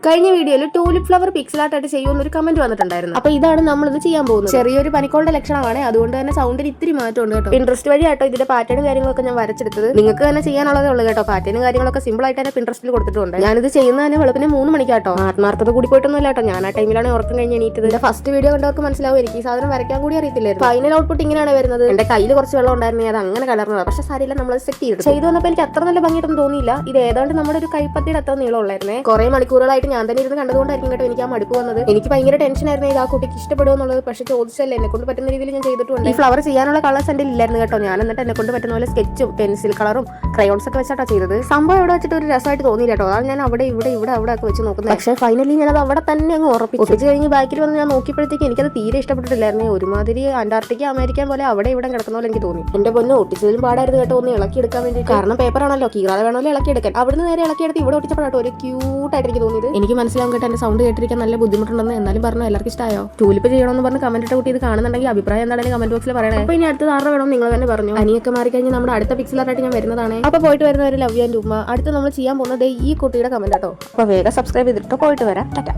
കഴിഞ്ഞ വീഡിയോയിൽ tulip flower pixel art ആയിട്ട് ചെയ്യുമെന്നൊരു കമന്റ് വന്നിട്ടുണ്ടായിരുന്നു. അപ്പോൾ ഇതാണ് നമ്മളിത് ചെയ്യാൻ പോകുന്നത്. ചെറിയൊരു പനിക്കോളുടെ ലക്ഷണമാണ്, അതുകൊണ്ട് തന്നെ സൗണ്ടിൽ ഇത്തിരി മാറ്റമുണ്ട് കേട്ടോ. പിൻട്രസ്റ്റ് വഴി ആട്ടോ ഇതിന്റെ പാറ്റേണും കാര്യങ്ങളൊക്കെ ഞാൻ വരച്ചെടുത്തത്. നിങ്ങൾക്ക് തന്നെ ചെയ്യാനുള്ളതേ ഉള്ളൂ കേട്ടോ. പാറ്റേണും കാര്യങ്ങളൊക്കെ സിമ്പിൾ ആയിട്ട് തന്നെ പിൻട്രസ്റ്റിൽ കൊടുത്തിട്ടുണ്ട്. ഞാനിത് ചെയ്യുന്നത് തന്നെ വെളുപ്പിന് 3 മണിക്കാട്ടോ. ആത്മാർത്ഥത കൂടി പോയിട്ടൊന്നുമില്ല കേട്ടോ. ഞാൻ ആ ടൈമിലാണ് ഉറക്കം കഴിഞ്ഞ് എണീറ്റത്. ഇതിന്റെ ഫസ്റ്റ് വീഡിയോ കണ്ടവർക്ക് മനസ്സിലാവും എനിക്ക് ഈ സാധനം വരയ്ക്കാൻ കൂടി അറിയത്തില്ലായിരുന്നു. ഫൈനൽ ഔട്ട്പുട്ട് ഇങ്ങനെയാണ് വരുന്നത്. എന്റെ കയ്യിൽ കുറച്ച് വെള്ളം ഉണ്ടായിരുന്നു, അത് അങ്ങനെ കലർന്നത്. പക്ഷേ സാരിയില്ല, നമ്മൾ സെറ്റ് ചെയ്തു വന്നപ്പോൾ എനിക്ക് അത്ര നല്ല ഭംഗിയിട്ടൊന്നും തോന്നിയില്ല. ഇത് ഏതാണ്ട് നമ്മുടെ ഒരു കൈപ്പത്തിയുടെ അത്ര നീളമുള്ളായിരുന്നേ. കുറെ മണിക്കൂറുകളായിട്ട് ഞാൻ തന്നെ ഇരുന്ന് കണ്ടതുകൊണ്ടായിരിക്കും കേട്ടോ എനിക്ക് ആ മടുപ്പ് വന്നത്. എനിക്ക് ഭയങ്കര ടെൻഷൻ ആയിരുന്നു ഇത് ആ കുട്ടിക്ക് ഇഷ്ടപ്പെടുമോ എന്നുള്ളത്. പക്ഷേ ചോദിച്ചല്ലേ, എന്നെ കൊണ്ട് പറ്റുന്ന രീതിയിൽ ഞാൻ ചെയ്തിട്ടുണ്ട്. ഈ ഫ്ലവർ ചെയ്യാനുള്ള കളേഴ്സ് എൻ്റെ ഇല്ലായിരുന്നു കേട്ടോ. ഞാൻ എന്നിട്ട് എന്നെ കൊണ്ട് പറ്റുന്ന പോലെ സ്കെച്ചും പെൻസിൽ കളറും ക്രയോൺസ് ഒക്കെ വെച്ചാട്ടോ ചെയ്തത്. സംഭവം ഇവിടെ വെച്ചിട്ട് ഒരു രസമായിട്ട് തോന്നിയില്ല കേട്ടോ. അതാണ് ഞാൻ അവിടെ ഇവിടെ അവിടെ ഒക്കെ വെച്ച് നോക്കുന്നത്. പക്ഷേ ഫൈനലി ഞാനത് അവിടെ തന്നെ അങ്ങ് ഉറപ്പിച്ചു കഴിഞ്ഞ് ബാക്കിൽ വന്ന് ഞാൻ നോക്കിയപ്പോഴത്തേക്ക് എനിക്കത് തീരെ ഇഷ്ടപ്പെട്ടിട്ടില്ലായിരുന്നു. ഒരുമാതിരി അന്റാർട്ടിക്ക അമേരിക്കൻ പോലെ അവിടെ ഇവിടെ കിടക്കുന്ന പോലെ എനിക്ക് തോന്നി. എന്റെ പൊന്ന് ഒട്ടിച്ചതിലും പാടായിരുന്നു കേട്ടോ ഒന്ന് ഇളക്കിയെടുക്കാൻ വേണ്ടി. കാരണം പേപ്പർ ആണല്ലോ, കീറാതെ വേണമല്ലോ ഇളക്കിയെടുക്കാൻ. അവിടുന്ന് നേരെ ഇളക്കിയെടുത്ത് ഇവിടെ ഒട്ടിച്ചപ്പോഴാട്ടോ ഒരു ക്യൂട്ടായിട്ട് എനിക്ക് തോന്നിയത്. എനിക്ക് മനസ്സിലാവും കേട്ടോ, എന്റെ സൗണ്ട് കേട്ടിരിക്കാൻ നല്ല ബുദ്ധിമുട്ടുണ്ടെന്ന്. എന്നാലും പറഞ്ഞു എല്ലാവർക്കും ഇഷ്ടമായോ? ടൂലിപ്പ് ചെയ്യണമെന്ന് പറഞ്ഞ് കമന്റ് ഇട്ട കുട്ടി ഇത് കാണുന്നുണ്ടെങ്കിൽ അഭിപ്രായം എന്താണെങ്കിലും കമന്റ് ബോക്സിൽ പറയണേ. അപ്പോൾ ഇനി അടുത്ത 6 വേണം നിങ്ങൾ തന്നെ പറഞ്ഞു. അനിയൊക്കെ മാറിക്കഴിഞ്ഞാൽ നമ്മുടെ അടുത്ത പിക്സൽ ആർട്ടായിട്ട് ഞാൻ വരുന്നതാണ്. അപ്പോൾ പോയിട്ട് വരുന്നവരെ ലവ് യു ആൻഡ് ഉമ്മ. അടുത്ത് നമ്മൾ ചെയ്യാൻ പോകുന്നത് ഈ കുട്ടിയുടെ കമന്റ് കേട്ടോ. അപ്പോൾ വേഗം സബ്സ്ക്രൈബ് ചെയ്തിട്ട് പോയിട്ട് വരാം. ടാറ്റാ.